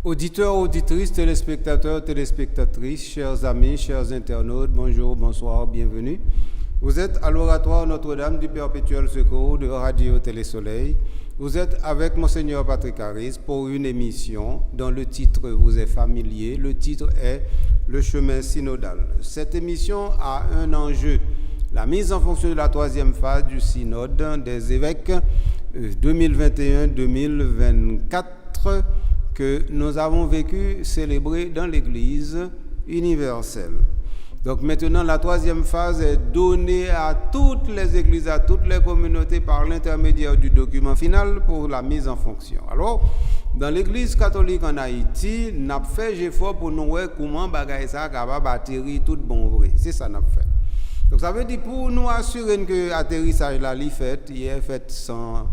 Auditeurs, auditrices, téléspectateurs, téléspectatrices, chers amis, chers internautes, bonjour, bonsoir, bienvenue. Vous êtes à l'oratoire Notre-Dame du Perpétuel Secours de Radio Télésoleil. Vous êtes avec Monseigneur Patrick Harris pour une émission dont le titre vous est familier. Le titre est Le chemin synodal. Cette émission a un enjeu, la mise en fonction de la troisième phase du synode des évêques 2021-2024 que nous avons vécu célébrer dans l'Église universelle. Donc maintenant, la troisième phase est donnée à toutes les églises, à toutes les communautés par l'intermédiaire du document final pour la mise en fonction. Alors, dans l'Église catholique en Haïti, nous avons fait effort pour nous voir comment bagaille ça capable atterrir tout bon vrai. C'est ça nous avons fait. Donc ça veut dire pour nous assurer que l'atterrissage là il est fait sans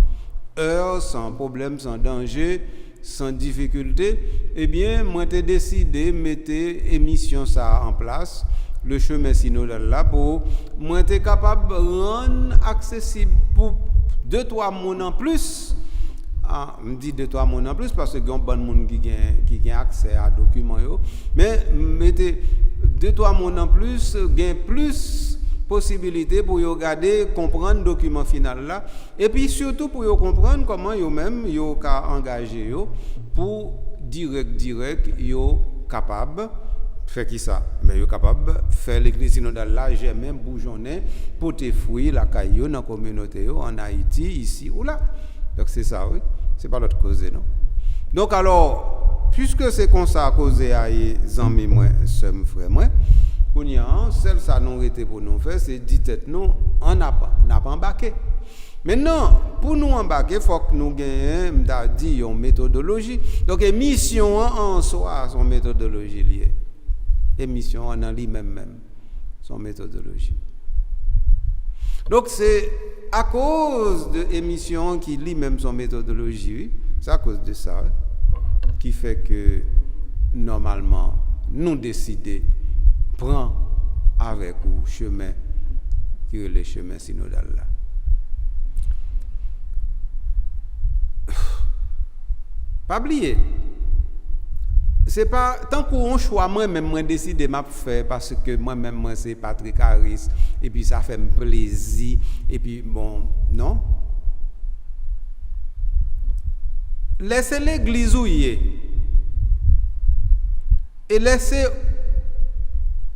heurts, sans problème, sans danger, sans difficulté. Eh bien, moi j'ai décidé de mettre émission ça en place. Le chemin synodal là pour moi être capable de rendre accessible pour 2-3 monde en plus. Je dis 2-3 monde en plus parce que il y a bon monde qui a accès à documents yo, mais mettez 2-3 monde en plus, gain plus possibilité pour yo regarder, comprendre document final là et puis surtout pour yo comprendre comment yo même yo ka engager yo pour direct yo capable faire qui ça mais yo capable faire l'église synodale là j'ai même bourgeonner porter fruit la caillou dans communauté yo en Haïti ici ou là. Donc c'est ça, oui, c'est pas l'autre cause non. Donc alors puisque c'est comme ça causer à les amis moi sœurs frères moi celle ça nous était pour nous faire c'est dit tête nous on n'a pas embarqué. Maintenant pour nous embarquer faut que nous gagnions dit une méthodologie. Donc émission en soi son méthodologie liée. Émission en lui-même son méthodologie. Donc c'est à cause de émission qui lui-même son méthodologie, c'est à cause de ça qui fait que normalement nous décider prend avec vous chemin qui est le chemin synodal là. Pas oublier. C'est pas tant qu'on choix moi-même décider m'a faire parce que moi-même c'est Patrick Harris et puis ça fait plaisir et puis bon non. Laissez l'église ouiller et laissez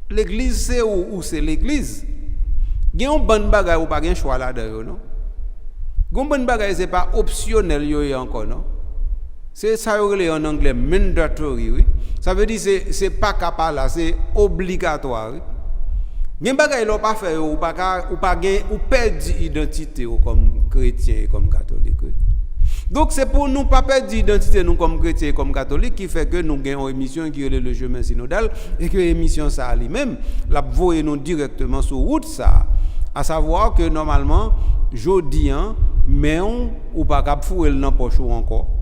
l'église c'est où c'est l'église. Il y a un bon bagage ou pas un choix là-dedans non. Un bon bagage c'est pas optionnel yo encore non. C'est ça en anglais mandatory oui. Ça veut dire c'est pas capable là, c'est obligatoire. Gen bagay l'on pas faire ou pas ou perdre identité comme chrétien et comme catholique. Oui. Donc c'est pour nous pas perdre identité nous comme chrétien et comme catholique qui fait que nous gagnons une émission qui est le chemin synodal et que l'émission ça lui-même la voyer nous directement sur route ça. À savoir que normalement jodi mais on ou pas cap fouer dans poche encore.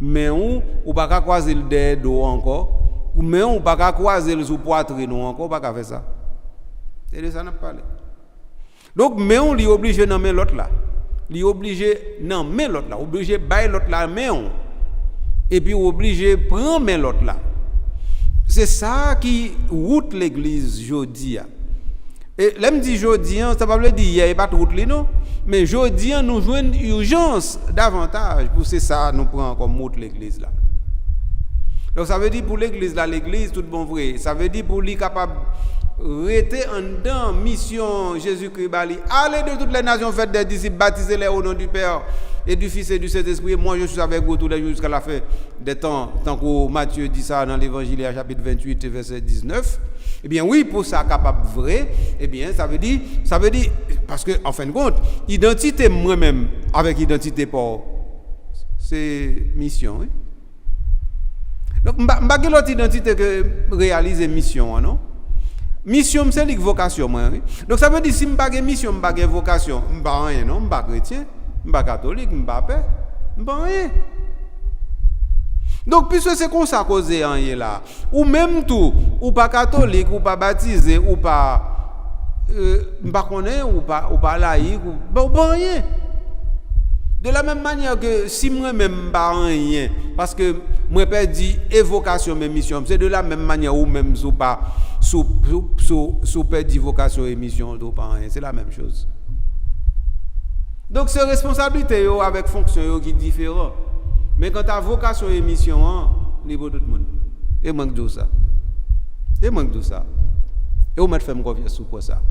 Mais ou pas croiser le dos encore mais on pas croiser le sous poitrine encore pas faire ça. Et de ça n'a pas parlé. Donc mais on lui obligé non mais l'autre là. Lui obligé non mais l'autre là, obligé bailler l'autre là mais on et puis obligé prendre mais l'autre là. C'est ça qui route l'église jodi. Et l'aime dit jodi ça pas veut dire hier pas route li non. Mais jodi nous joignent urgence davantage pour c'est ça nous prend comme route l'église là. Donc ça veut dire pour l'église là l'église tout bon vrai, ça veut dire pour lui capable rester en dedans mission Jésus-Christ bali allez de toutes les nations faites des disciples baptisez-les au nom du Père et du Fils et du Saint-Esprit. Moi je suis avec vous tous les jours jusqu'à la fin des temps tant que Matthieu dit ça dans l'évangile chapitre 28 verset 19. Eh bien oui pour ça capable vrai, eh bien ça veut dire parce que en fin de compte identité moi-même avec identité Paul c'est mission oui. Donc m'pa gen l'autre identité que réaliser mission non. Mission c'est une vocation moi oui. Donc ça veut dire si m'pa gen mission m'pa gen vocation m'pa rien non m'pa chrétien m'pa catholique m'pa paix m'pa rien. Donc puisque c'est comme ça causé en là ou même tout ou pas catholique ou pas baptisé ou pas m'pa connaît ou pas laïque ou pas rien. De la même manière que si moi-même pas rien, parce que moi perdu évocation même mission. C'est de la même manière ou même sous pas sous perdu vocation et mission tout pas rien, c'est la même chose. Donc c'est responsabilité yo avec fonction yo qui différent. Mais quand ta vocation et mission c'est pour tout le monde. Et manque de ça. Et on m'a fait confiance pour ça.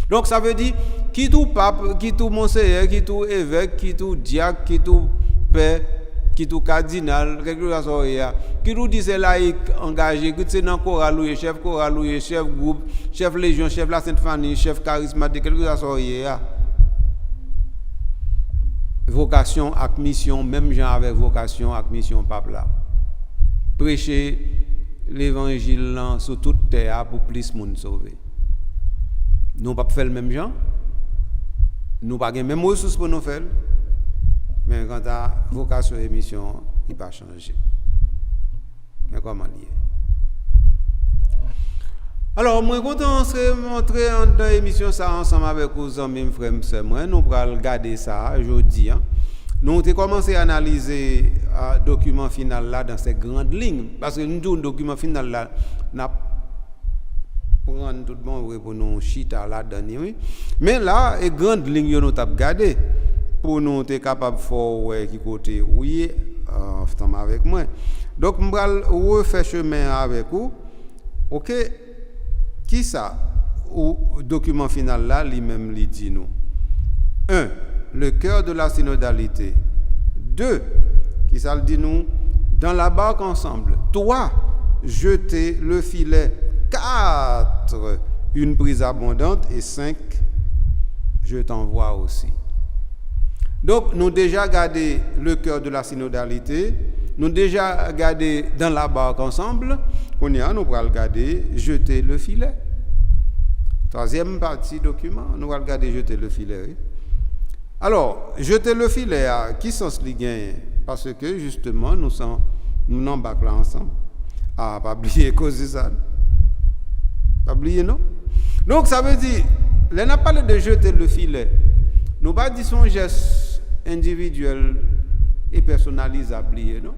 Donc ça veut dire qui tout pape, qui tout monseigneur, qui tout évêque, qui tout diacre, qui tout père, qui tout cardinal, quelque chose qui tout dit c'est laïc engagé, qui c'est dans chorale, chef chorale, chef groupe, chef légion, chef la Sainte Famille, chef charismatique, quelque chose vocation avec mission, même gens avec vocation avec mission pape là. Prêcher l'évangile là sur toute terre pour plus de monde sauver. Nous pas faire le même genre. Nous pas même ressources pour nous faire. Mais quant à vocation et mission, il pas changer. Mais comment lié? Alors, moi content de montrer dans l'émission ça ensemble avec vos amis frères et moi, nous allons regarder ça aujourd'hui. Nous avons commencé à analyser le document final là dans ces grandes lignes. Parce que nous, le document final là, n'a prendre tout le monde pour nous chita là-dedans. Oui. Mais là, les grandes lignes, nous avons regardé pour nous être capables de faire qui côté oui, ensemble avec moi. Donc, je vais refaire chemin avec vous. OK? Qui ça? Au document final là, lui-même, lui dit nous. 1. Le cœur de la synodalité. 2. Qui ça le dit nous? Dans la barque ensemble. 3. Jeter le filet. 4. Une prise abondante. Et 5. Je t'envoie aussi. Donc, nous déjà regardé le cœur de la synodalité. Nous déjà regardé dans la barque ensemble. Nous allons regarder jeter le filet. Troisième partie document, nous allons regarder jeter le filet. Oui. Alors, jeter le filet, qui sens li gagne? Parce que justement, nous n'embarquons là ensemble. Ah, pas oublier cause de ça. Pas oublier, non? Donc, ça veut dire, là, n'a parlé de jeter le filet. Nous pas dit son geste individuel et personnalisable, non?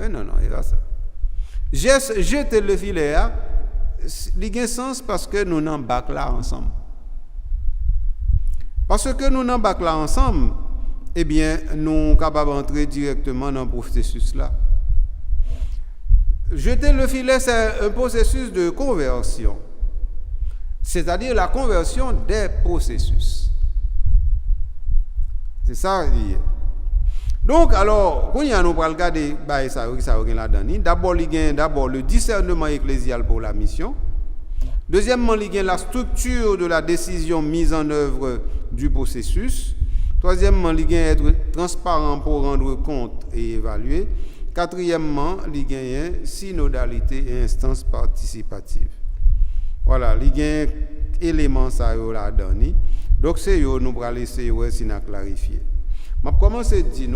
Non, il va ça. Jeter le filet, il a sens parce que nous n'embarquons là ensemble. Parce que nous n'embarquons là ensemble, eh bien, nous sommes capables d'entrer directement dans le processus là. Jeter le filet, c'est un processus de conversion. C'est-à-dire la conversion des processus. C'est ça. Donc, alors, quand nous allons regarder ça là-dedans, d'abord, il y a le discernement ecclésial pour la mission. Deuxièmement, il y a la structure de la décision mise en œuvre du processus. Troisièmement, il y a être transparent pour rendre compte et évaluer. Quatrièmement, il y a synodalité et instance participative. Voilà, il y a éléments ça là-dedans. Donc, c'est nous allons laisser clarifier. Je vais commencer à dire,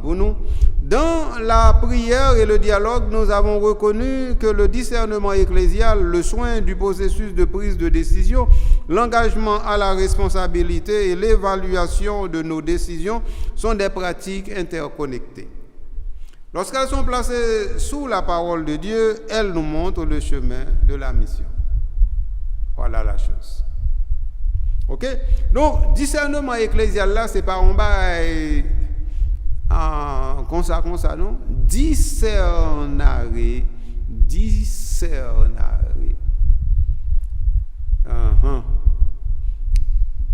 pour nous, dans la prière et le dialogue, nous avons reconnu que le discernement ecclésial, le soin du processus de prise de décision, l'engagement à la responsabilité et l'évaluation de nos décisions sont des pratiques interconnectées. Lorsqu'elles sont placées sous la parole de Dieu, elles nous montrent le chemin de la mission. Voilà la chose. OK? Donc, discernement ecclésial là, c'est pas en bas comme ça, non? Discernare.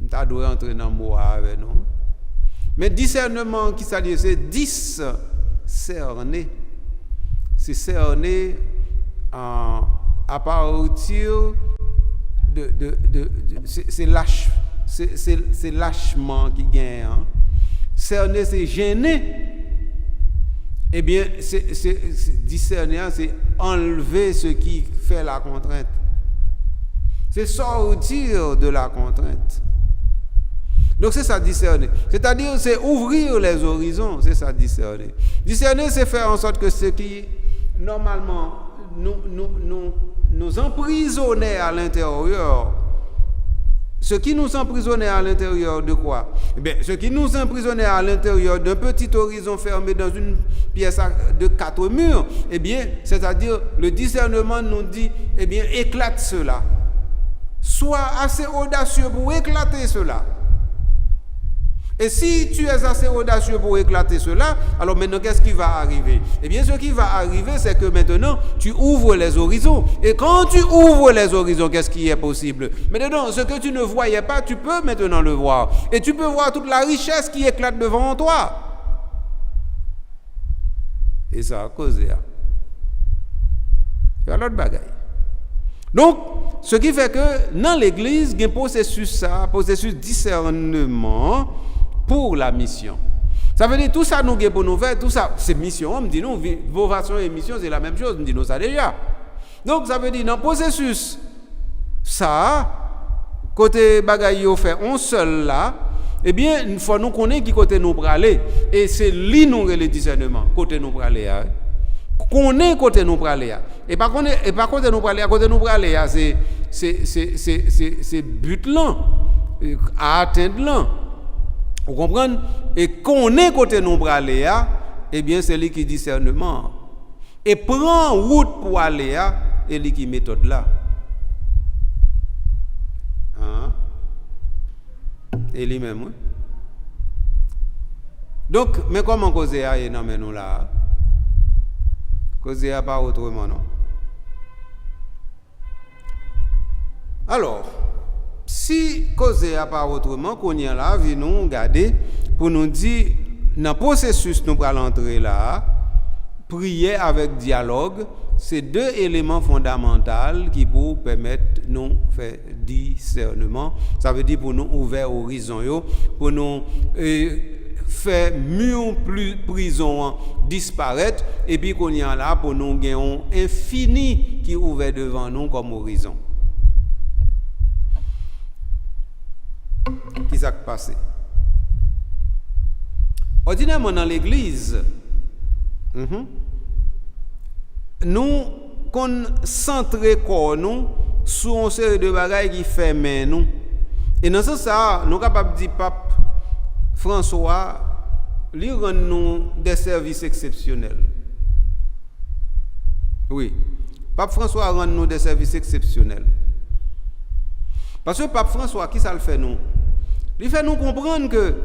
T'as dû entrer dans le mot avec nous. Mais discernement, qui ça dit? C'est discerner. C'est cerner à partir c'est lâchement qui gagne. Hein. Cerner, c'est gêner. Eh bien, discerner, c'est enlever ce qui fait la contrainte. C'est sortir de la contrainte. Donc, c'est ça, discerner. C'est-à-dire, c'est ouvrir les horizons. C'est ça, discerner. Discerner, c'est faire en sorte que ce qui, normalement, nous emprisonnait à l'intérieur Ce qui nous emprisonnait à l'intérieur de quoi? Eh bien, ce qui nous emprisonnait à l'intérieur d'un petit horizon fermé dans une pièce de 4 murs, eh bien, c'est-à-dire le discernement nous dit, eh bien, éclate cela. Sois assez audacieux pour éclater cela. Et si tu es assez audacieux pour éclater cela, alors maintenant qu'est-ce qui va arriver? Eh bien, ce qui va arriver, c'est que maintenant, tu ouvres les horizons. Et quand tu ouvres les horizons, qu'est-ce qui est possible? Maintenant, ce que tu ne voyais pas, tu peux maintenant le voir. Et tu peux voir toute la richesse qui éclate devant toi. Et ça a causé. Il y a l'autre bagaille. Donc, ce qui fait que dans l'église, il y a un processus discernement pour la mission. Ça veut dire tout ça nous avons pour nous faire, tout ça, c'est mission. On me dit nous, vocation et mission, c'est la même chose. On me dit nous ça déjà. Donc ça veut dire dans le processus, ça, côté bagaille au fait, on seul là, eh bien, il faut nous connaître qui côté nous praler. Et c'est lui nous le discernement, côté nous praler. Connaît côté nous praler. Et par contre nous praler, côté nous praler, c'est but là, à atteindre là. Vous comprenez? Et qu'on est côté nous pour aller, eh bien, c'est lui qui discernement. Et prend route pour aller, et lui qui méthode là. Hein? Et lui-même, oui. Donc, mais comment causer à et non, mais nous là? Causer à pas autrement, non? Alors, si causer à part autrement, qu'on y a là, vi nous garder pour nous dire, dans le processus nous allons entrer là, prier avec dialogue, c'est deux éléments fondamentaux qui pour permettre nous faire discernement. Ça veut dire pour nous ouvrir horizon, pour nous faire mur plus prison disparaître, et puis qu'on y a là pour nous gagner un infini qui ouvert devant nous comme horizon. Qui s'est passé? Ordinairement dans l'église, nous concentrons corps nous sur une série de bagages qui ferment nous. Et dans ce sens, nous sommes capables de dire pape François, lui rend nous des services exceptionnels. Oui, pape François rend nous des services exceptionnels. Parce que pape François, qui ça le fait nous? Il fait nous comprendre que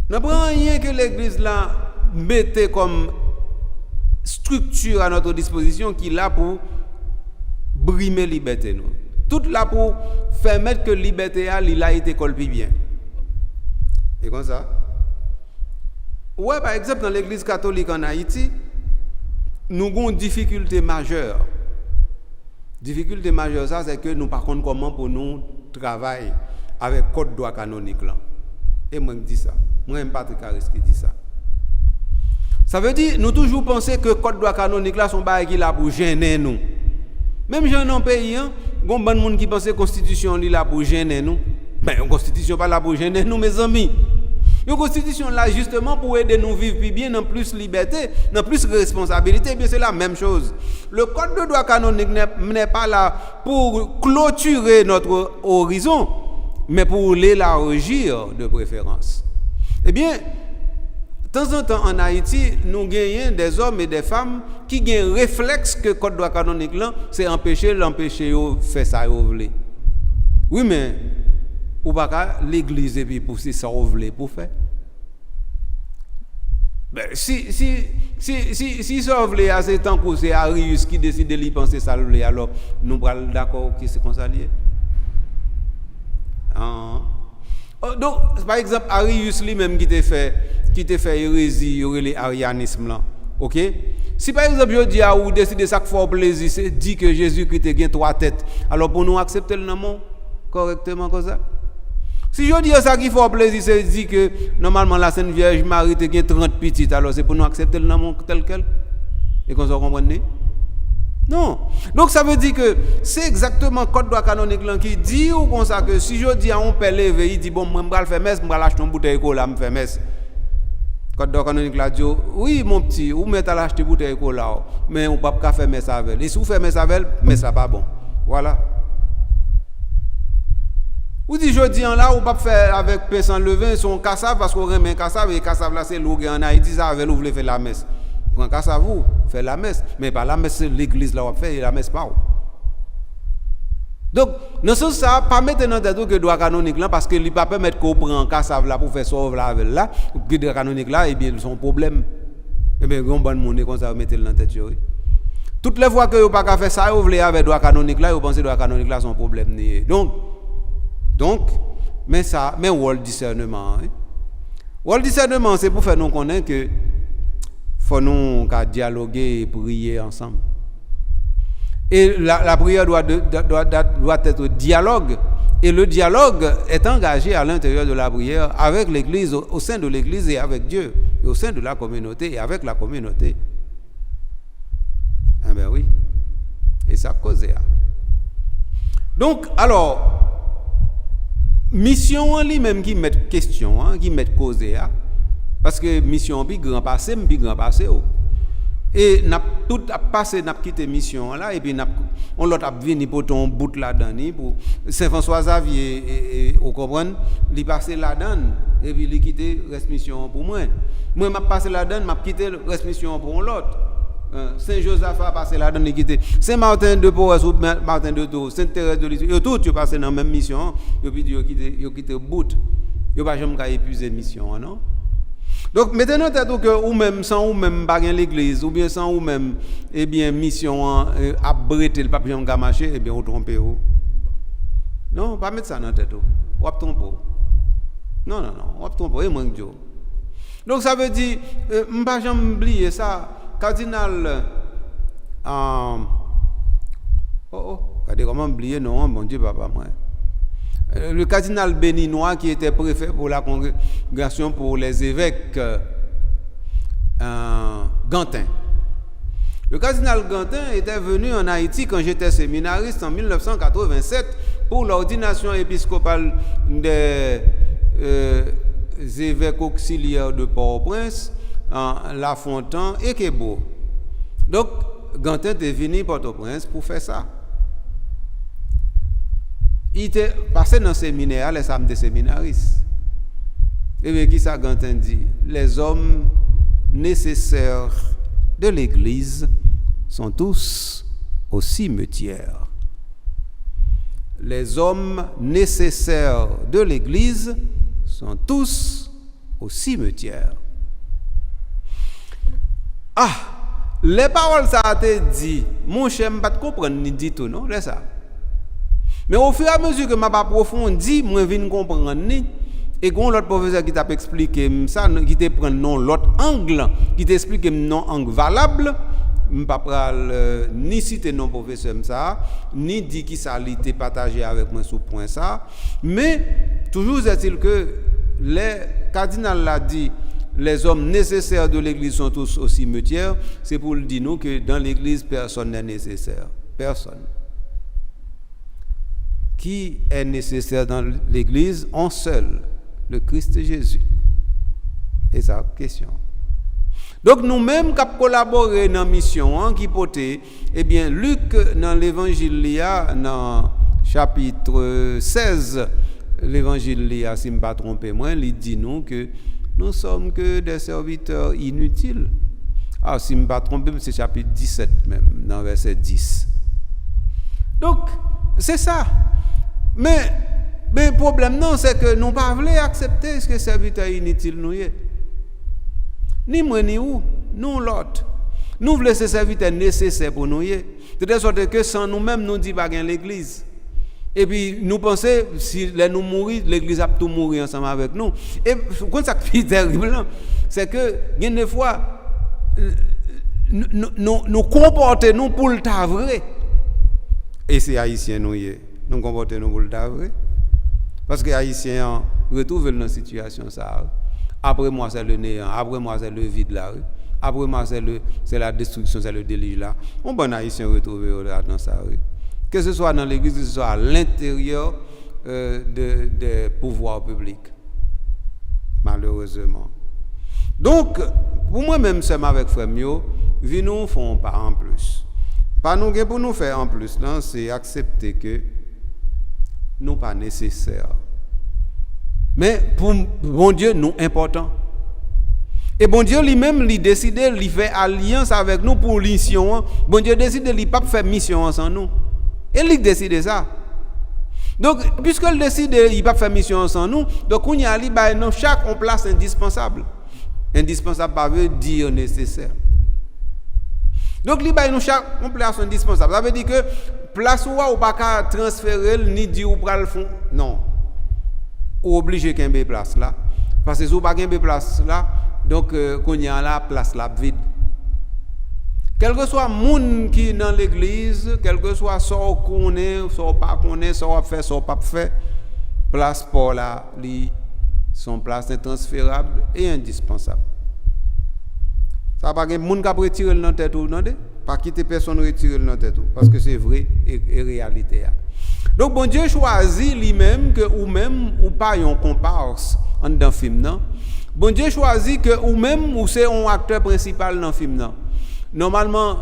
nous n'avons rien que l'église là mette comme structure à notre disposition qui est là pour brimer la liberté. Nous. Tout là pour permettre que la liberté a été colpée bien. Et comme ça? Ouais, par exemple, dans l'église catholique en Haïti, nous avons une difficulté majeure. Difficulté majeure, ça, c'est que nous, par contre, comment pour nous travailler avec le code droit canonique là. Et moi, je dis ça. Moi, je Patrick Harris qui dit ça. Ça veut dire, nous toujours penser que le code droit canonique là, sont pas qui là pour gêner nous. Même gens dans le pays, il y a bon monde qui pense que la constitution est là pour gêner nous. Ben, la constitution pas là pour gêner nous, mes amis. La constitution là justement pour aider nous vivre plus bien, dans plus liberté, dans plus responsabilité, bien c'est la même chose. Le code de droit canonique n'est pas là pour clôturer notre horizon, mais pour l'élargir de préférence. Eh bien, de temps en temps en Haïti, nous gagnons des hommes et des femmes qui ont un réflexe que le code de droit canonique là, c'est l'empêcher de faire ça voulez. Oui, mais ou pas l'église et puis pour ça voulez pour faire. Ben, si ça voulait assez temps que c'est Arius qui décide de lui penser ça voulait, alors nous sommes d'accord que c'est comme ça lié. Donc, par exemple, Arius lui-même qui t'a fait hérésie, arianisme là. OK? Si par exemple, je dis à ou décider ça faire plaisir, c'est dit que Jésus-Christ a 3 têtes. Alors pour nous accepter le nom correctement comme ça. Si je dis ça qui fait plaisir, c'est dit que normalement la Sainte Vierge Marie a 30 petites, alors c'est pour nous accepter le nom tel quel. Et qu'on se comprenne? Non. Donc ça veut dire que c'est exactement le code droit canonique qui dit ou comme ça que si je dis à un père levé, il dit bon, moi je vais faire messe, je vais acheter une bouteille de cola, je faire messe. Code droit canonique là dit oui mon petit, ou mettez à acheter une bouteille de cola, mais on ne peut pas faire messe avec. Et si vous faites messe avec, mais ça pas bon. Voilà. Ou dit jodi en là ou pas faire avec pain sans levain son cassave parce qu'on remet cassave et cassave là c'est l'eau en Haïti ça avec vous voulez faire la messe. Prend cassave vous faire la messe mais pas la messe l'église là on fait la messe pas. Donc dans ce sens ça pas mettre dans tête que droit canonique là parce que il pas permettre qu'on prend cassave là pour faire sauve là avec là que droit canonique là et bien son problème. Et bien on bonne monnaie comme ça mettre dans tête yo. Toutes les fois que vous pas faire ça vous voulez avec droit canonique là vous pensez droit canonique là son problème ni. Donc, mais rôle discernement. Rôle discernement, c'est pour faire nous connaître que faut nous dialoguer et prier ensemble. Et la prière doit être dialogue. Et le dialogue est engagé à l'intérieur de la prière avec l'Église, au sein de l'Église et avec Dieu, et au sein de la communauté et avec la communauté. Ah ben oui. Et ça cause. Donc, alors, mission en lui-même qui met question, qui met cause, parce que mission puis grand passé. Et n'a tout a passé, n'a quitté mission là et puis on l'autre a venu pour ton bout là-dedans pour Saint François Xavier et au comprendre, il passé là-dedans et puis il quitté reste mission pour moi. Moi m'a passé là-dedans, m'a quitté reste mission pour l'autre. Saint Joseph a passé là-dedans, il quitté. Saint Martin de Porres ou Martin de Tours, Sainte Thérèse de Lisieux, tout tu passé dans la même mission, et puis il quitté bout. Il pas jamais épuisé mission, non? Donc maintenant peut-être que ou même sans ou même pas l'église ou bien sans ou même eh bien mission a breté le papier en marcher eh bien on trompe ou. Non, pas mettre ça dans tête ou trompe. Non, on trompe et manque Dieu. Donc ça veut dire pas jamais oublier ça cardinal regardez comment oublier non bon Dieu papa moi. Le cardinal béninois qui était préfet pour la congrégation pour les évêques Gantin. Le cardinal Gantin était venu en Haïti quand j'étais séminariste en 1987 pour l'ordination épiscopale des évêques auxiliaires de Port-au-Prince, La Fontaine et Québeau. Donc, Gantin est venu à Port-au-Prince pour faire ça. Il était passé dans le séminaire, les âmes des séminaristes. Et bien, qui ça Gantin dit? Les hommes nécessaires de l'Église sont tous au cimetière. Les hommes nécessaires de l'Église sont tous au cimetière. Ah, les paroles ça a été dit, mon cher, je ne comprends pas ni dit tout, non? C'est ça. Mais au fur et à mesure que je m'approfondis, je viens comprendre ni. Et quand l'autre professeur qui t'a expliqué ça, qui t'a pris non l'autre angle, qui t'a expliqué non angle valable, je ne vais pas ni citer non professeur ça, ni dire qui ça a été partagé avec moi sur point ça. Mais toujours est-il que les cardinal l'a dit, les hommes nécessaires de l'Église sont tous au cimetière. C'est pour le dire nous que dans l'Église personne n'est nécessaire, personne. Qui est nécessaire dans l'Église? Un seul, le Christ Jésus. Et ça, question. Donc nous-mêmes qui collaborons dans la mission, qui portait, eh bien, Luc, dans l'évangile, dans chapitre 16, l'évangile, si je ne me trompe pas, il dit nous que nous sommes que des serviteurs inutiles. Ah, si je ne me trompe pas, c'est chapitre 17 même, dans verset 10. Donc, c'est ça. Mais le problème, non, c'est que nous ne pouvons pas accepter ce que serviteur inutile nous est. Ni moi, ni vous, nous l'autre. Nous voulons ce serviteur nécessaire pour nous. De telle sorte que sans nous-mêmes, nous ne disons pas qu'il l'Église. Et puis, nous pensons, si nous mourons, l'Église a tout mourir ensemble avec nous. Et ce qui est terrible, c'est que, des fois, nous comportons pour le vrai. Et c'est haïtien nous y est. Nous comportons pour le vrai. Parce que les Haïtiens retrouvent dans une situation ça. Après moi, c'est le néant. Après moi, c'est le vide là. Après moi, c'est la destruction, c'est le déluge là. On bon Haïtien retrouve dans ça. Que ce soit dans l'église, que ce soit à l'intérieur des pouvoirs publics. Malheureusement. Donc, pour moi-même, c'est avec frère Mio, vi nous font pas en plus. Pas nous pour nous faire en plus, c'est accepter que nous pas nécessaires Mais pour bon Dieu, nous important. Et bon Dieu lui-même, il décide, il fait alliance avec nous pour mission. Bon Dieu décide, il ne pas faire mission sans nous. Et il décide ça. Donc, puisqu'il décide, il ne pas faire mission sans nous, donc on y a chaque on place indispensable. Indispensable, ça veut dire nécessaire. Donc, il y a chaque on place indispensable. Ça veut dire que place ou pas qu'à transférer, ni dire ou pas le fond. Non. Ou obligé qu'il y ait place là. Parce que si vous n'avez pas de place là, donc qu'on y a la place là vide. Quel que soit le monde qui est dans l'église, quel que soit ce qu'on est, ce qu'on pas connaît, ce qu'on fait, ce qu'on pas fait, place pour là, son place intransférable et indispensable. Ça pas que monde qui retirer dans tête ou non, pas quitter personne retirer dans tête parce que c'est vrai et réalité. Donc bon Dieu choisit lui-même que ou même ou pas un comparse dans film non. Bon Dieu choisit que ou même ou c'est un acteur principal dans film non. Normalement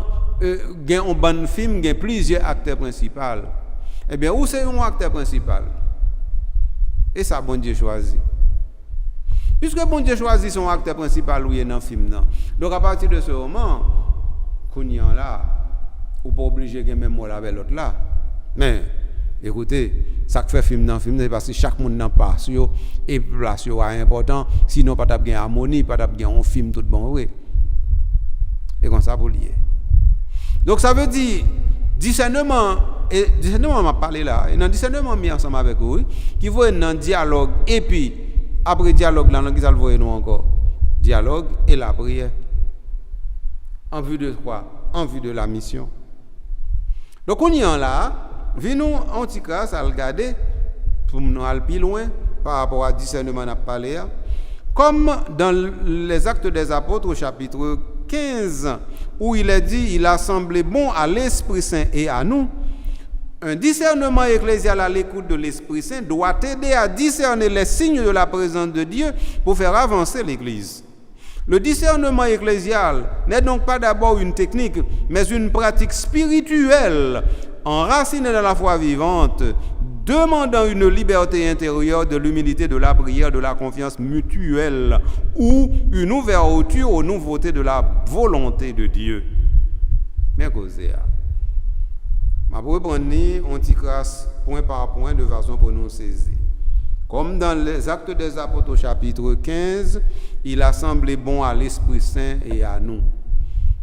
gain un bon film gain plusieurs acteurs principaux. Eh bien où c'est un acteur principal. Et ça bon Dieu choisit. Puisque bon Dieu choisit son acteur principal oui dans film non. Donc à partir de ce moment Kounian là ou pas obligé gain même moi avec l'autre là. Mais écoutez, ça fait film dans film, c'est parce que chaque monde n'a pas et place est important, sinon pas de harmonie, pas de un film tout bon oui. Et comme ça pour lier. Donc ça veut dire discernement et discernement m'a parlé là, et dans discernement mis ensemble avec vous, qui voit un dialogue et puis après dialogue là, qui ça le voyez nous encore. Dialogue et la prière. En vue de quoi? En vue de la mission. Donc on y est là. Venons en petit cas à regarder pour nous aller plus loin par rapport à discernement n'a parlé comme dans les Actes des Apôtres au chapitre 15 où il est dit il a semblé bon à l'Esprit Saint et à nous. Un discernement ecclésial à l'écoute de l'Esprit Saint doit aider à discerner les signes de la présence de Dieu pour faire avancer l'Église. Le discernement ecclésial n'est donc pas d'abord une technique, mais une pratique spirituelle enracinée dans la foi vivante, demandant une liberté intérieure, de l'humilité, de la prière, de la confiance mutuelle ou une ouverture aux nouveautés de la volonté de Dieu. Bien causé. Je vais prendre un petit classe point par point de façon pour nous saisir. Comme dans les Actes des Apôtres au chapitre 15, il a semblé bon à l'Esprit Saint et à nous.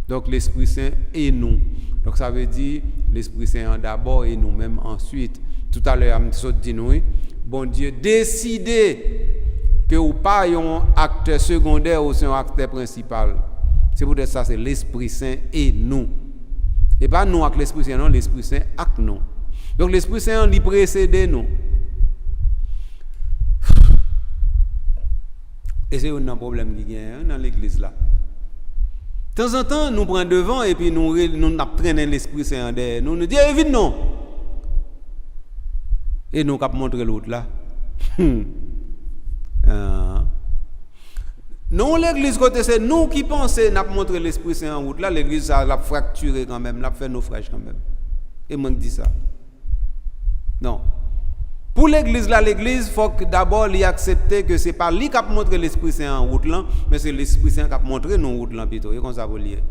Donc l'Esprit Saint et nous. Donc ça veut dire l'Esprit Saint d'abord et nous-mêmes ensuite. Tout à l'heure, je dit nous, bon Dieu décidé que ou pas un acteur secondaire ou c'est un acteur principal. C'est pour ça c'est l'Esprit Saint et nous. Et pas nous avec l'Esprit Saint, non, l'Esprit Saint avec nous. Donc l'Esprit Saint lui précède nous. Et c'est un problème qui est dans l'église là. De temps en temps, nous prenons devant et puis nous traînons l'Esprit Saint derrière. Nous disons, vite non. Et nous avons montré l'autre là. Non, l'église côté c'est nous qui pensons n'a montré l'Esprit Saint en route là, l'église ça l'a fracturé quand même, l'a fait naufrage quand même. Et moi je dis ça. Non. Pour l'église là, l'église faut que d'abord lui accepter que c'est pas lui qui a montré l'Esprit Saint en route là, mais c'est l'Esprit Saint qui a montré nous en route là plutôt. Et comme ça vous lier.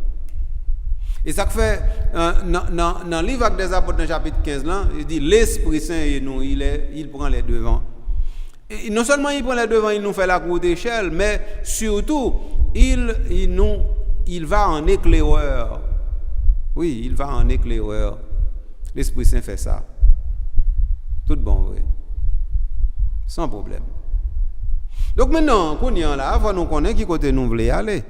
Et ça fait dans le livre des Apôtres dans chapitre 15 là, il dit l'Esprit Saint et nous, il prend les devants. Et non seulement il prend les devants, il nous fait la cour d'échelle, mais surtout il va en éclaireur. Oui, il va en éclaireur. L'Esprit Saint fait ça. Tout bon, oui. Sans problème. Donc maintenant, qu'on y est là, il faut nous connaître qui côté nous voulons aller.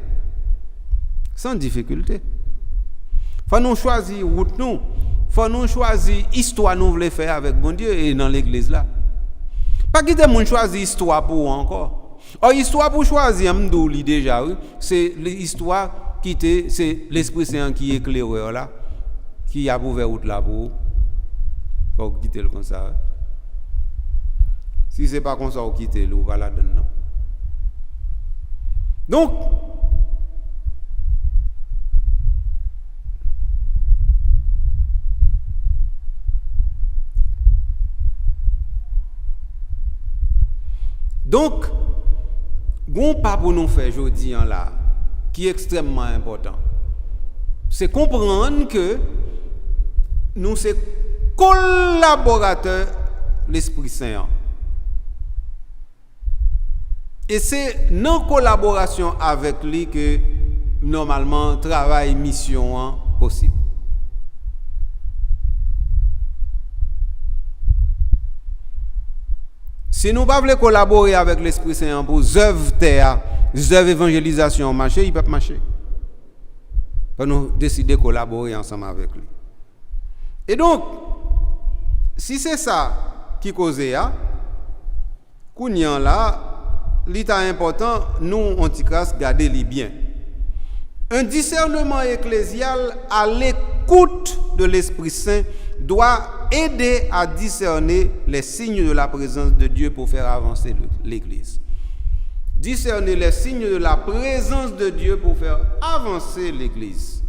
Sans difficulté. Il faut nous choisir route nous. Il faut nous choisir histoire nous voulons faire avec bon Dieu et dans l'église là. Pas quitter mon choisir histoire pour encore. Or histoire pour choisir m'douli déjà, oui, c'est l'histoire qui c'est l'Esprit Saint qui est éclaireur là, qui a ouvert route là pour quitter le comme ça. Si c'est pas comme ça, on quitte le ou va la donner. Donc Donc, bon pas pour nous faire aujourd'hui là, qui est extrêmement important. C'est comprendre que nous sommes collaborateurs de l'Esprit Saint. Et c'est dans collaboration avec lui que normalement travail mission possible. Si nous ne voulons pas collaborer avec l'Esprit Saint pour œuvres terre, œuvres évangélisation marcher, il ne peut pas marcher. Pour nous décider de collaborer ensemble avec lui. Et donc, si c'est ça qui cause là, Kounyan là, l'état important, nous, Antichrist, garder les biens. Un discernement ecclésial à l'écoute de l'Esprit Saint doit aider à discerner les signes de la présence de Dieu pour faire avancer l'Église. Discerner les signes de la présence de Dieu pour faire avancer l'Église.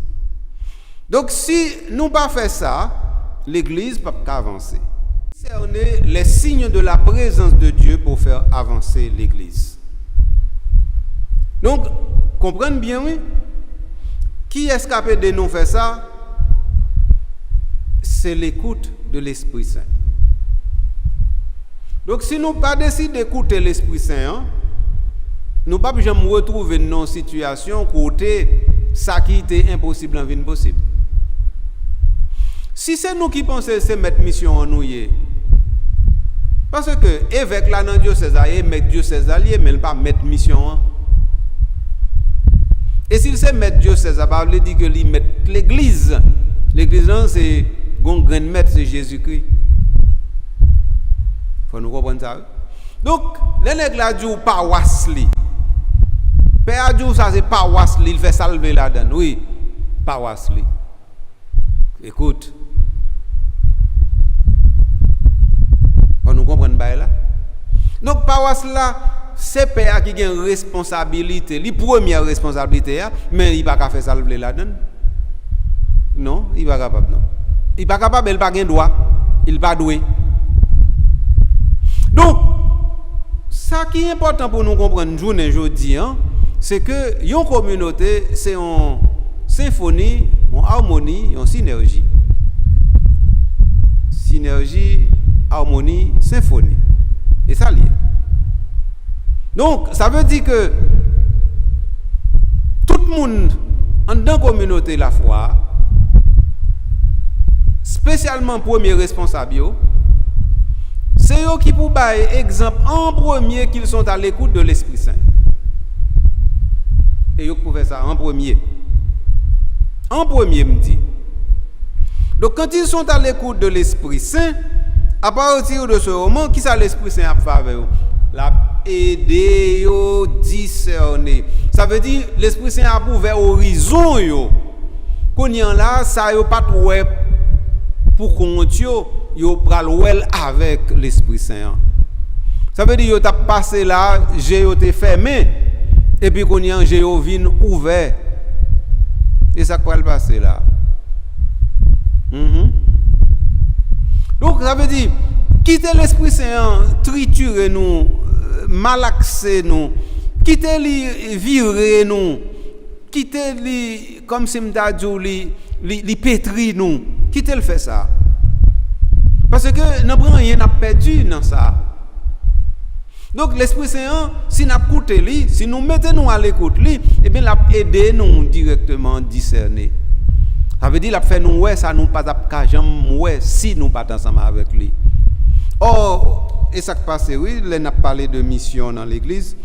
Donc si nous pas fait ça, l'Église ne peut pas avancer. Discerner les signes de la présence de Dieu pour faire avancer l'Église. Donc, comprenez bien, oui? Qui est capable de nous faire ça? C'est l'écoute de l'Esprit Saint. Donc, si nous pas décidé d'écouter l'Esprit Saint, nous ne pouvons pas jamais retrouver dans une situation côté ça qui était impossible en vie possible. Si c'est nous qui pensons que c'est mettre mission en nous, parce que évêque là dans diocèse, mettre diocèse allié, mais pas mettre mission. Et s'il sait mettre diocèse, ça veut dire que lui met l'église. L'église c'est grand maître, c'est Jésus-Christ. Faut nous comprendre ça. Donc, les nègres là disent paroisse li. Père dit ça c'est paroisse li, il fait salver là-dedans. Oui, paroisse li. Écoute. Faut nous comprendre ça là. Donc paroisse là, c'est père qui a une responsabilité, la première responsabilité, mais il ne peut pas faire salver là-dedans. Non, il n'est pas capable. Non. Il n'est pas capable, il n'a pas de droit. Il n'est pas doué. Donc, ça qui est important pour nous comprendre aujourd'hui, c'est que une communauté, c'est une symphonie, une harmonie, une synergie. Synergie, harmonie, symphonie. Et ça lié. Donc, ça veut dire que tout le monde dans la communauté la foi, spécialement premier responsable, c'est eux qui pour bailler exemple en premier qu'ils sont à l'écoute de l'Esprit Saint. Et eux pour faire ça en premier. En premier, me dit. Donc, quand ils sont à l'écoute de l'Esprit Saint, à partir de ce moment, qui ça l'Esprit Saint a fait? La aider à discerner. Ça veut dire l'Esprit Saint a ouvert horizon yo. Qu'on y en là, ça yo pas ouais pour qu'on yo pral well avec l'Esprit Saint. Ça veut dire yo t'a passé là, j'ai yo te fermé et puis qu'on y en j'ai yo vinn ouvert. Et ça quoi le passer là. Donc ça veut dire quitter l'Esprit Saint, triturer nous, malaxer nous, quitter lui virer nous, quitter lui comme si m'ta dit li pétri nous, quitter le fait ça. Parce que n'a rien n'a perdu dans ça. Donc l'Esprit Saint si n'a écouté lui, si nous mettons nous à l'écoute lui, et bien l'a aider nous directement discerner. Ça veut dire l'a fait nous ouais ça nous pas capable jamais ouais si nous pas ensemble avec lui. Or, et ça qui passe, oui, là, on a parlé de mission dans l'église.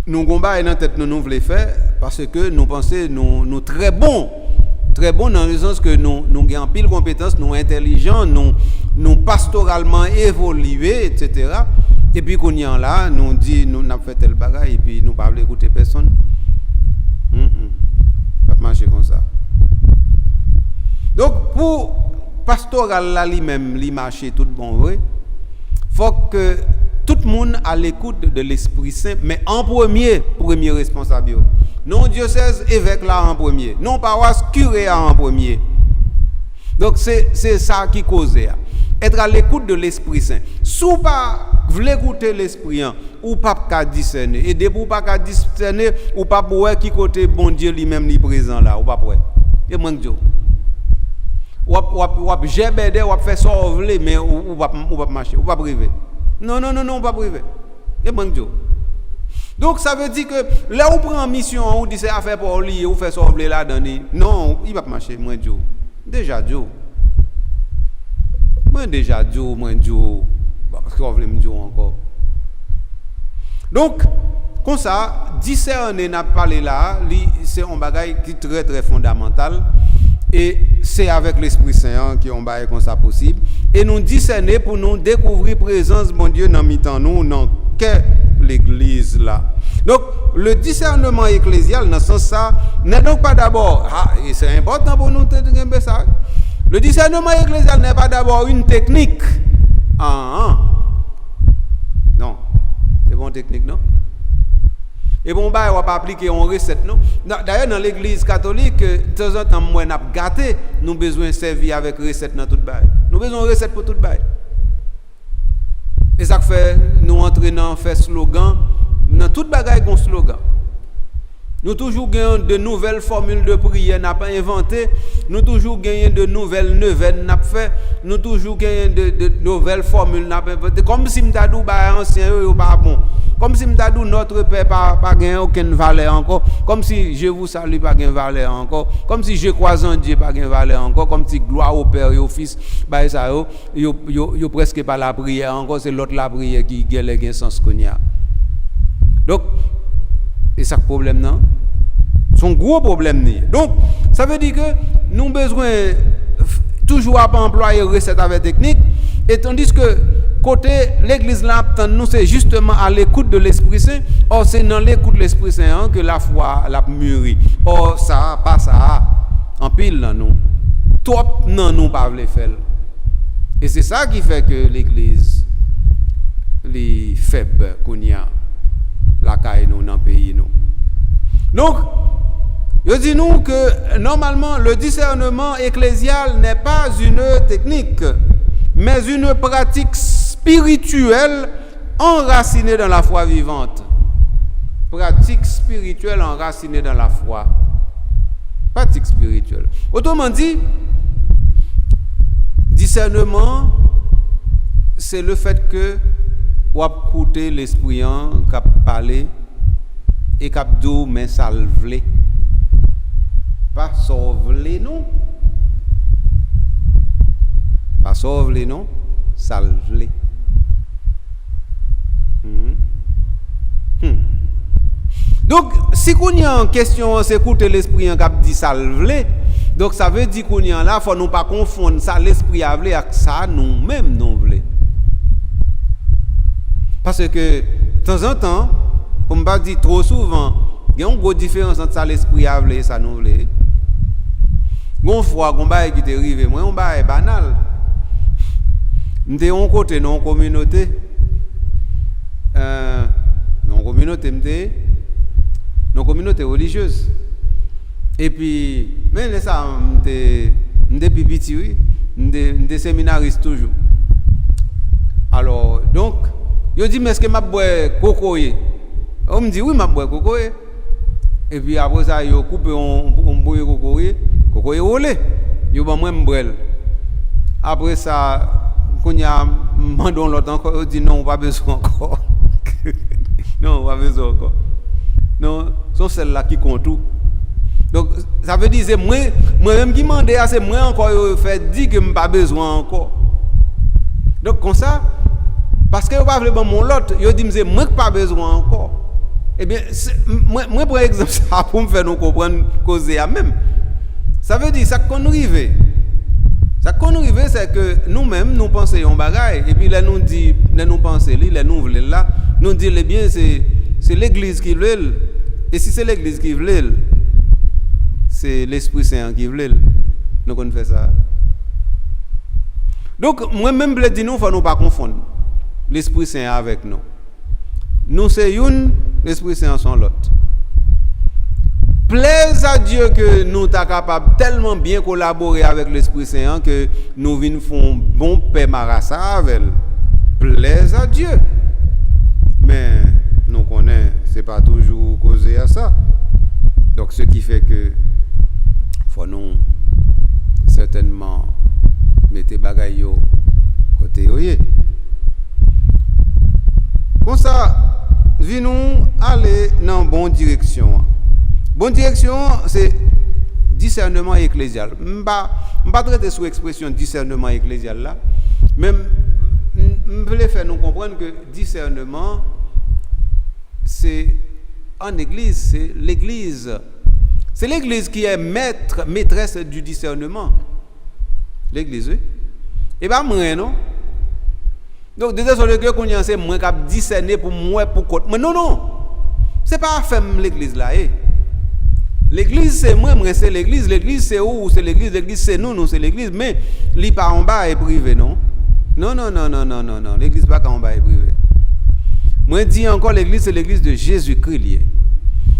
Nous, combat dans tête, nous voulons faire parce que nous pensons, nous très bons dans le sens que nous avons pile de compétences, nous intelligents, nous pastoralement évolués, etc. Et puis, qu'on y en là, nous dit, nous avons fait tel bagage et puis nous ne pouvons pas écouter personne. Ça va marcher comme ça. Donc, pour pastoral là lui-même, lui marcher tout bon, oui. Faut que tout le monde à l'écoute de l'Esprit Saint, mais en premier responsable. Non diocèse, évêque là en premier. Non paroisse, curé là en premier. Donc c'est ça qui cause. Être à l'écoute de l'Esprit Saint. Sous pas voulez écouter l'esprit ou pas qu'à discerner et dès pour pas qu'à discerner ou pas pour qui côté bon Dieu lui-même lui présent là ou pas pour et moi Dieu ou GBD ou faire ça mais ou pas marcher ou pas privé non pas privé et moi Dieu. Donc ça veut dire que là où prend mission ou dit c'est affaire pour lui ou faire ça là dedans non il va pas marcher moi Dieu déjà Dieu moi Dieu parce qu'on veut me dire encore. Donc, comme ça, discerner n'a parlé là, c'est un bagage qui est très très fondamental et c'est avec l'Esprit Saint qui on bagage comme ça possible et nous discerner pour nous découvrir présence bon Dieu dans mi-temps nous dans l'église là. Donc, le discernement ecclésial dans ce sens ça n'est donc pas d'abord et c'est important pour nous de ça. Le discernement ecclésial n'est pas d'abord une technique. Non. C'est bon technique, non? Et bon, bah, on va pas appliquer une recette, non? D'ailleurs, dans l'église catholique, de temps en temps, moi, on a gâté, nous avons besoin de servir avec recette dans tout le bail. Nous avons besoin de recette pour tout le bail. Et ça fait, nous entrer dans faire slogan, dans tout le bagage, il y a un slogan. Nous toujours gagnons de nouvelles formules de prière, n'a pas inventé. Nous toujours gagnons de nouvelles neuvaines, n'a fait. Nous toujours gagnons de nouvelles formules, n'a pas inventé. Comme si m'tadou ba ancien ou pas bon. Comme si m'tadou notre Père pas gagne aucune valeur encore. Comme si je vous salue pas gagne valeur encore. Comme si je crois en Dieu pas gagne valeur encore. Comme si gloire au Père et au Fils, bah ça yo presque pas la prière encore. C'est l'autre la prière qui gagne sens qu'on y a. Donc et ça problème non son gros problème ni donc ça veut dire que nous avons besoin toujours à pas employer recette avec technique et tandis que côté l'église là nous c'est justement à l'écoute de l'Esprit Saint or c'est dans l'écoute de l'Esprit Saint que la foi la mûrit or ça pas ça en pile dans nous trop non nous pas veut faire et c'est ça qui fait que l'église les faibles qu'on y a la caille nous dans le pays nous. Donc, je dis nous que normalement le discernement ecclésial n'est pas une technique, mais une pratique spirituelle enracinée dans la foi vivante. Pratique spirituelle enracinée dans la foi. Pratique spirituelle. Autrement dit, discernement, c'est le fait que ou écouter l'esprit qui a parlé et qui a dit mais ça le vle pas sauver non pas sauver non ça le vle donc si qu'on y a en question c'est écouter l'esprit qui a dit ça le vle donc ça veut dire qu'on y a là faut nous pas confondre ça l'esprit a vle avec ça nous même non vle. Parce que, de temps en temps, pour ne pas dire trop souvent, il y a une grosse différence entre ça l'esprit à et ça nous voulait. Une fois qu'on va qui est arrivé, moi, on va banal. Nous sommes en côté, non communauté. Non communauté religieuse. Et puis, mais ça, nous sommes pipiti, oui. Nous sommes séminaristes toujours. Alors, donc, je dis, mais est-ce que je bois cocoye? On me dit, oui, je bois cocoye. Et puis après ça, je coupe un bois cocoye roulé. Je vais moi m'brel. Après ça, quand il y a mandon l'autre encore, je dis, non, pas besoin encore. Non, pas besoin encore. Non, c'est celle-là qui compte tout. Donc, ça veut dire, c'est moi-même qui demande, c'est moi encore, je fais dire que je n'ai pas besoin encore. Donc, comme ça, parce que je ne pas mon lot, je dis que moi pas besoin encore. Eh bien, moi par exemple, ça pour me faire nous comprendre causer à même. Ça veut dire ça qu'on arrive. Ça qu'on arrive, c'est que nous-mêmes nous pensons un bagage et puis là nous dit, là nous pensons, là nous voulons là, nous dit les bien c'est l'église qui veut. Et si c'est l'église qui veut, c'est l'Esprit Saint qui veut. Nous qu'on fait ça. Donc moi-même je dis nous faut nous pas confondre. L'Esprit Saint avec nous. Nous c'est une, l'Esprit Saint sont l'autre. Plaise à Dieu que nous sommes capables tellement bien collaborer avec l'Esprit Saint que nous venons faire bon paix marassa avec elle. Plaise à Dieu. Mais nous connaissons, c'est pas toujours causé à ça. Donc ce qui fait que faut nous certainement mettre bagaille côté oye. Comme ça, nous aller dans la bonne direction. Bonne direction, c'est discernement ecclésial. Je ne vais pas traiter sous l'expression discernement ecclésial là, mais je voulais faire nous comprendre que discernement, c'est en église, c'est l'église. C'est l'église qui est maîtresse du discernement. L'église, oui. Et pas moi, non? Donc, désolé que qu'on y a c'est moi qui a discerné pour moi, pour côté. Mais non. C'est pas femme l'église là, eh. L'église c'est moi, c'est l'église. L'église c'est où? C'est l'église. L'église c'est nous c'est l'église. Mais li pas en bas est privé, non? Non. L'église pas en bas est privé. Moi dis encore l'église c'est l'église de Jésus-Christ.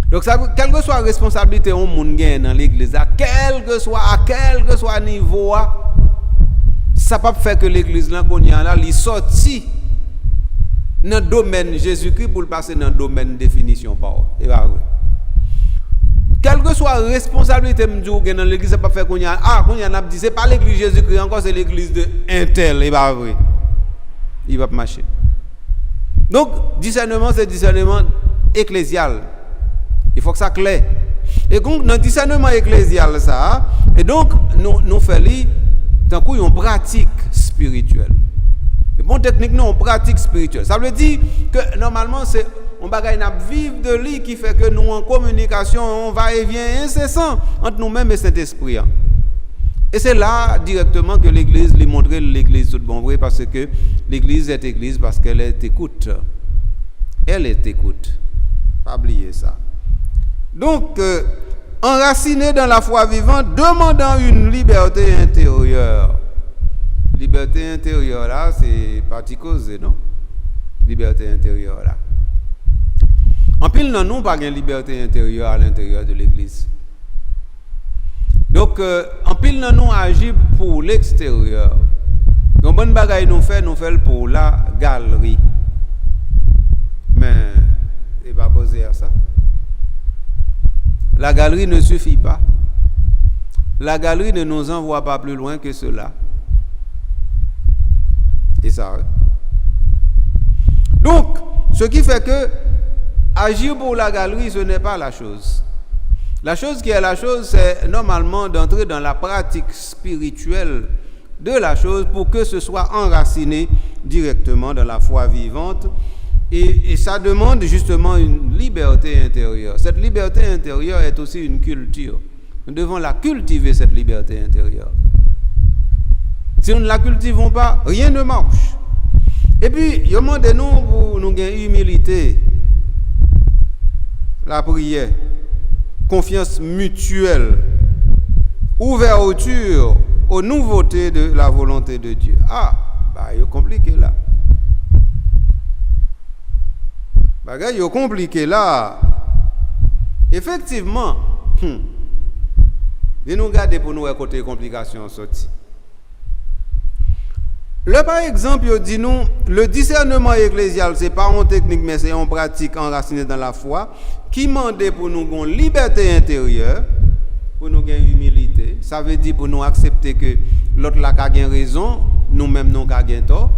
Donc ça, quelle que soit la responsabilité on monde gagne dans l'église, à quel que soit niveau, ça peut faire que l'église là qu'on y a là, il sorti dans le domaine Jésus-Christ pour le passer dans le domaine définition par. Et bah oui. Quelle que soit la responsabilité dans l'église, ça peut faire qu'on y a dit c'est pas l'église Jésus-Christ encore, c'est l'église de Intel. Et bah oui. Il va pas marcher. Donc discernement c'est discernement ecclésial. Il faut que ça clair. Et donc dans le discernement ecclésial ça, et donc nous faisons tant qu'on une pratique spirituelle. Et bon technique non, pratique spirituelle. Ça veut dire que normalement c'est on bagaille n'a vivre de lui qui fait que nous en communication, on va et vient incessant entre nous-mêmes et Saint-Esprit. Et c'est là directement que l'église lui montre l'église tout bon vrai parce que l'église est église parce qu'elle est écoute. Elle est écoute. Pas oublier ça. Donc enraciné dans la foi vivante, demandant une liberté intérieure. Liberté intérieure là, c'est parti causé, non? Liberté intérieure là. En pile, nous pas de liberté intérieure à l'intérieur de l'église. Donc, en pile, nous agit pour l'extérieur. Donc, bonne bagaille nous fait pour la galerie. Mais, il va poser à ça. La galerie ne suffit pas. La galerie ne nous envoie pas plus loin que cela. Et ça. Donc, ce qui fait que agir pour la galerie, ce n'est pas la chose. La chose qui est la chose, c'est normalement d'entrer dans la pratique spirituelle de la chose pour que ce soit enraciné directement dans la foi vivante. Et ça demande justement une liberté intérieure. Cette liberté intérieure est aussi une culture. Nous devons la cultiver, cette liberté intérieure. Si nous ne la cultivons pas, rien ne marche. Et puis, demandez-nous pour nous gagner humilité. La prière, confiance mutuelle, ouverture aux nouveautés de la volonté de Dieu. C'est compliqué là. C'est compliqué là. Effectivement, nous regardons pour nous côté complications sorties. Là, par exemple, il dit nous, le discernement ecclésial, ce n'est pas une technique, mais c'est une pratique enracinée dans la foi, qui demande pour nous une liberté intérieure, pour nous une humilité. Ça veut dire pour nous accepter que l'autre a raison, nous-mêmes nous avons tort.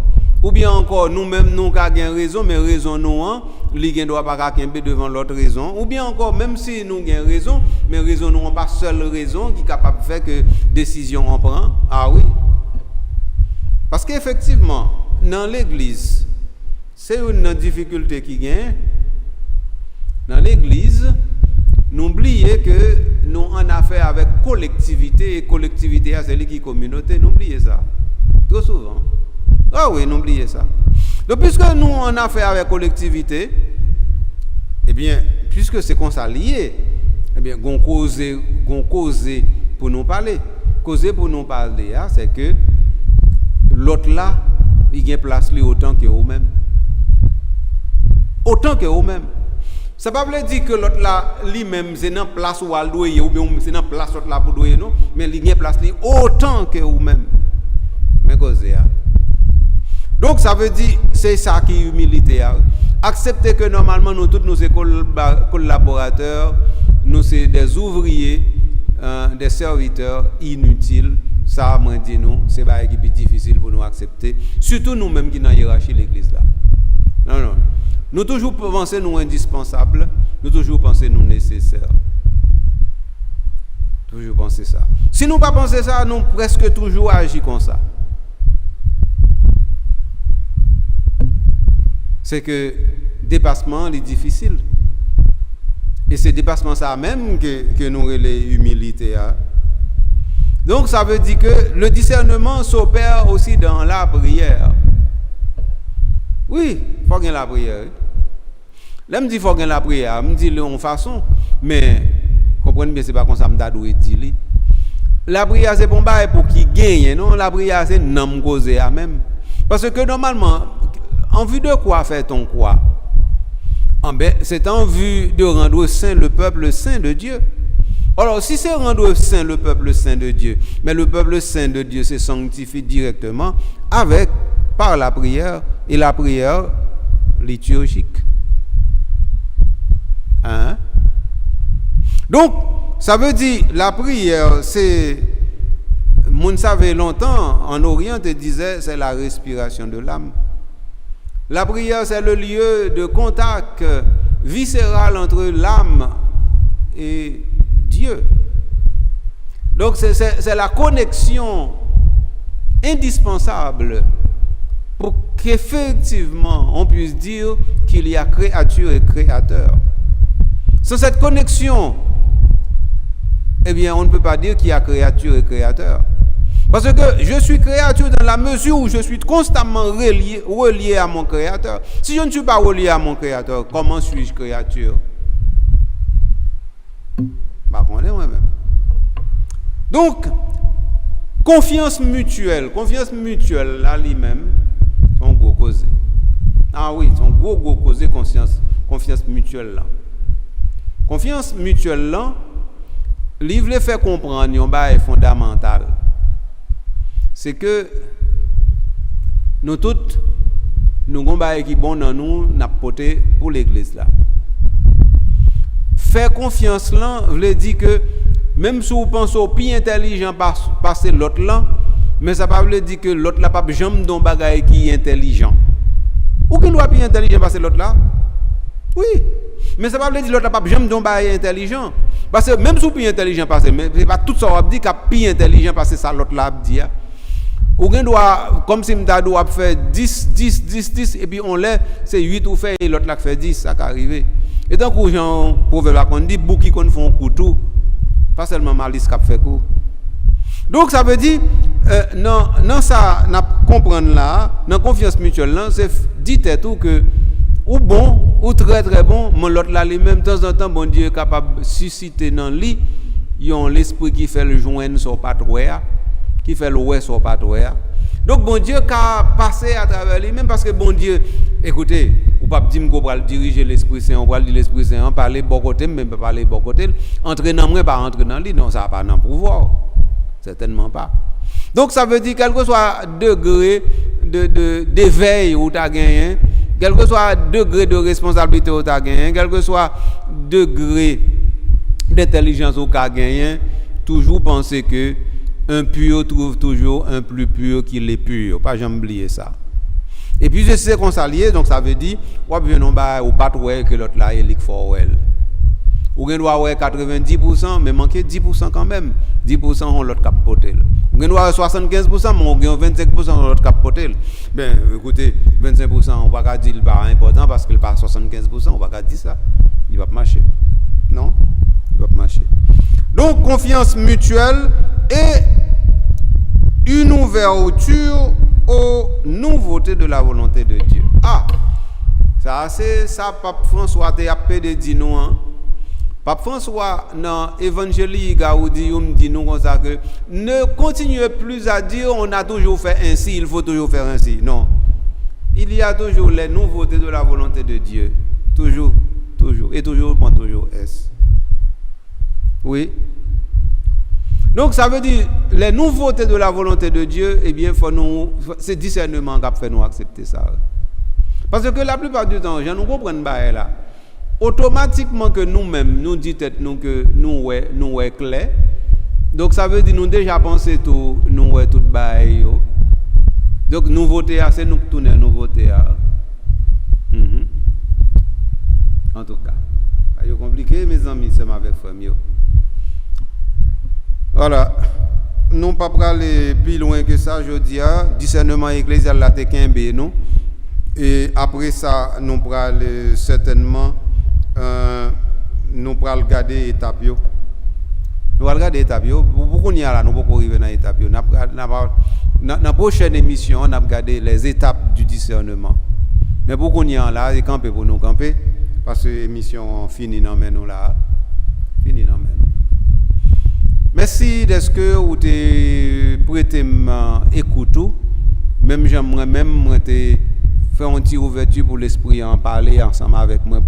Ou bien encore, nous-mêmes nous avons raison, mais raison nous, lui ne doit pas devant l'autre raison. Ou bien encore, même si nous avons raison, mais raison nous n'avons pas seule raison qui est capable de faire que décision on prend. Ah oui. Parce qu'effectivement, dans l'église, c'est une difficulté qui gagne. Dans l'église, n'oubliez que nous en affaire avec collectivité, et collectivité, c'est lui qui est communauté. N'oubliez ça. Trop souvent. Ah oui, n'oubliez ça. Donc, puisque nous en affaire avec collectivité, eh bien, puisque c'est comme ça lié, eh bien, on cause pour nous parler. Causer pour nous parler, c'est que l'autre là, il y a place lui autant que vous-même. Autant que vous-même. Ça ne veut pas dire que l'autre là, lui-même, c'est dans place où il doit, ou bien c'est dans place l'autre là pour doyer, non? Mais il y a place lui autant que vous-même. Mais causer. Donc ça veut dire, c'est ça qui est humilité. Accepter que normalement nous tous nous sommes collaborateurs, nous sommes des ouvriers, des serviteurs inutiles. Ça, moi dis nous, c'est pas qui est difficile pour nous accepter. Surtout nous-mêmes qui dans la hiérarchie de l'église là. Non. Nous toujours penser nous indispensables, nous toujours penser nous nécessaires. Toujours penser ça. Si nous pas penser ça, nous presque toujours agir comme ça. C'est que dépassement est difficile. Et c'est dépassement ça même que nous relève humilité. Donc ça veut dire que le discernement s'opère aussi dans la prière. Oui, il faut gagner la prière. Là, me dit qu'il faut gagner la prière, me dit en façon, mais comprenez bien, c'est pas comme ça que je dis. La prière, c'est pour qui gagne, non? La prière, c'est non causer à même. Parce que normalement, en vue de quoi fait-on quoi? C'est en vue de rendre saint le peuple saint de Dieu. Alors, si c'est rendre saint le peuple saint de Dieu, mais le peuple saint de Dieu se sanctifie directement par la prière, et la prière liturgique. Hein? Donc, ça veut dire, la prière, c'est, on savait longtemps, en Orient, on disait, c'est la respiration de l'âme. La prière, c'est le lieu de contact viscéral entre l'âme et Dieu. Donc, c'est la connexion indispensable pour qu'effectivement, on puisse dire qu'il y a créature et créateur. Sans cette connexion, eh bien, on ne peut pas dire qu'il y a créature et créateur. Parce que je suis créature dans la mesure où je suis constamment relié à mon créateur. Si je ne suis pas relié à mon créateur, comment suis-je créature? Bah, moi-même. Donc, confiance mutuelle là lui-même, son gros causé. Ah oui, son gros causé confiance mutuelle là. Confiance mutuelle là, livre les fait comprendre yon ba est fondamental. C'est que nous toutes nous gon ba qui bon dans nous n'a porté pour l'église là. Faire confiance là veut dire que même si vous pensez au plus intelligent passer l'autre là, mais ça pas veut dire que l'autre là pas jamais don bagaille qui est intelligent. Ou qui doit plus intelligent passer l'autre là? Oui. Mais ça veut dire l'autre là pas jamais don bagaille intelligent. Parce que même si vous plus intelligent passer, mais c'est pas tout ça on dit qu'a plus intelligent passer ça l'autre là dit. Ou bien doit comme si m'ta doit faire 10 et puis on l'a c'est 8 ou fait et l'autre là fait 10 ça qui arrivé. Et donc aux gens proverbe là qu'on dit bouki qu'on font couteau pas seulement malice qui fait coup. Donc ça veut dire non ça n'a comprendre là dans confiance mutuelle là c'est dit tout que ou bon ou très très bon mon l'autre là lui-même de temps en temps bon Dieu est capable susciter dans lui yon l'esprit qui fait le joindre sur patrouille qui fait le ouais sur patrouille. Donc bon Dieu qu'a passé à travers lui même parce que bon Dieu écoutez ou pas dire qu'on va diriger l'Esprit Saint on va dire l'Esprit Saint parler bon côté même pas parler bon côté entrer dans moi pas entrer dans lui non ça pas dans pouvoir certainement pas. Donc ça veut dire quel que soit degré d'éveil où tu as gagné, quel que soit degré de responsabilité où tu as gagné, quel que soit degré d'intelligence où tu as gagné, toujours penser que un pur trouve toujours un plus pur qu'il est pur. Pas jamais oublier ça. Et puis je sais qu'on s'allie, donc ça veut dire ou bien non ba ou pas trouver que l'autre là est fort elle. Ou bien doit avoir 90% mais manquer 10% quand même. 10% on l'autre capoter. Ou bien doit avoir 75% mais on gagne 25% on l'autre capoter. Ben écoutez, 25% on va pas dire le pas important parce qu'il pas 75%, on va pas dire ça. Il va pas marcher. Non, il va pas marcher. Donc confiance mutuelle et une ouverture aux nouveautés de la volonté de Dieu. Ah, ça c'est ça Pape François t'a appelé dit nous hein. Pape François dans évangélie Gaudi dit nous comme ça que ne continuez plus à dire on a toujours fait ainsi, il faut toujours faire ainsi. Non. Il y a toujours les nouveautés de la volonté de Dieu. Toujours et toujours est. Oui. Donc ça veut dire les nouveautés de la volonté de Dieu, eh bien, c'est discernement qui fait nous accepter ça. Parce que la plupart du temps, je nous comprends pas là. Automatiquement que nous-mêmes, nous disons que nous sommes clairs. Donc ça veut dire que nous déjà pensé tout, nous sommes tout bail. Donc nouveauté, c'est nous qui tournons nouveauté. En tout cas, c'est compliqué, mes amis, c'est avec famille. Voilà. Nous ne pouvons pas aller plus loin que ça, je dis, discernement ecclésial là, t'es qu'un B, non? Et après ça, nous pourrons aller certainement, nous pourrons regarder l'étape. Nous allons regarder l'étape. Pourquoi nous allons arriver dans l'étape? Dans la prochaine émission, on a regardé les étapes du discernement. Mais pourquoi nous allons là, et camper pour nous camper? Parce que l'émission finit dans nous là. Fini dans nous. Merci de ce que vous avez prêté écoute. Même j'aimerais faire une petite ouverture pour l'esprit en parler ensemble avec moi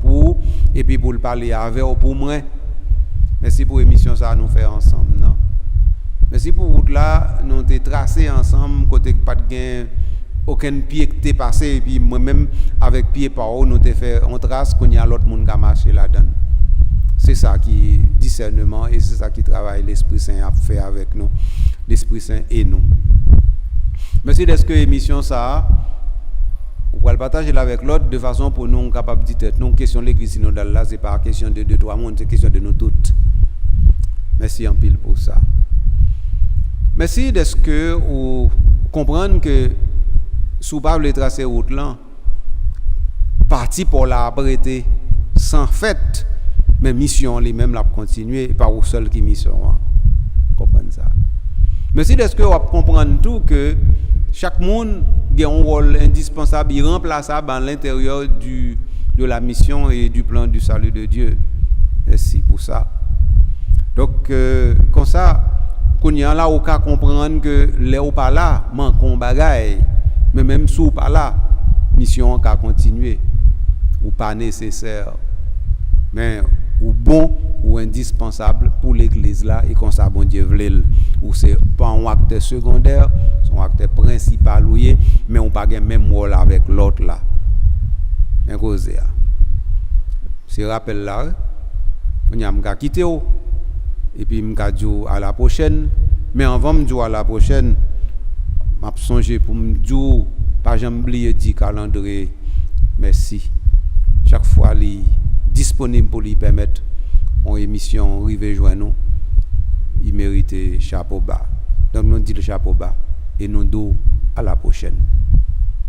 et puis pour le parler avec ou pour moi. Merci pour l'émission ça nous fait ensemble. Non? Merci pour vous là, nous avons tracé ensemble côté pas de gain aucun pied qui t'est passé et puis moi-même avec pied par haut nous avons fait on trace qu'on y a l'autre monde qui a marché là-dedans. C'est ça qui est discernement et c'est ça qui travaille l'Esprit Saint a fait avec nous, l'Esprit Saint et nous. Merci de ce que l'émission ça, on va le partager avec l'autre de façon pour nous capables de dire nous question de l'église synodale là, c'est pas question de 2-3 monde, c'est question de nous toutes. Merci en pile pour ça. Merci de ce que vous comprenez que sous pas le tracer route là, parti pour la prêter sans fait. Mais mission les-mêmes la continuer par vous seul qui mission comprendre ça. Mais si est-ce que vous comprendre tout que chaque monde a un rôle indispensable, irremplaçable à l'intérieur de la mission et du plan du salut de Dieu. Merci pour ça. Donc comme ça qu'on y a là au cas comprendre que les ou pas là manquons bagaille mais même sous pas là mission qu'a continuer ou pas nécessaire mais ou bon ou indispensable pour l'église là et comme ça bon Dieu veut ou c'est pas un acteur secondaire son acteur principal mais on pas même rôle avec l'autre là mais cause c'est rappel là on y a m'ka quitter et puis m'ka dire à la prochaine mais avant me dire à la prochaine m'a songer pour me dire pas jamais oublier dit calendrier merci chaque fois li disponible pour lui permettre en émission arriver joindre nous il mérite chapeau bas donc nous dit le chapeau bas et nous dit à la prochaine.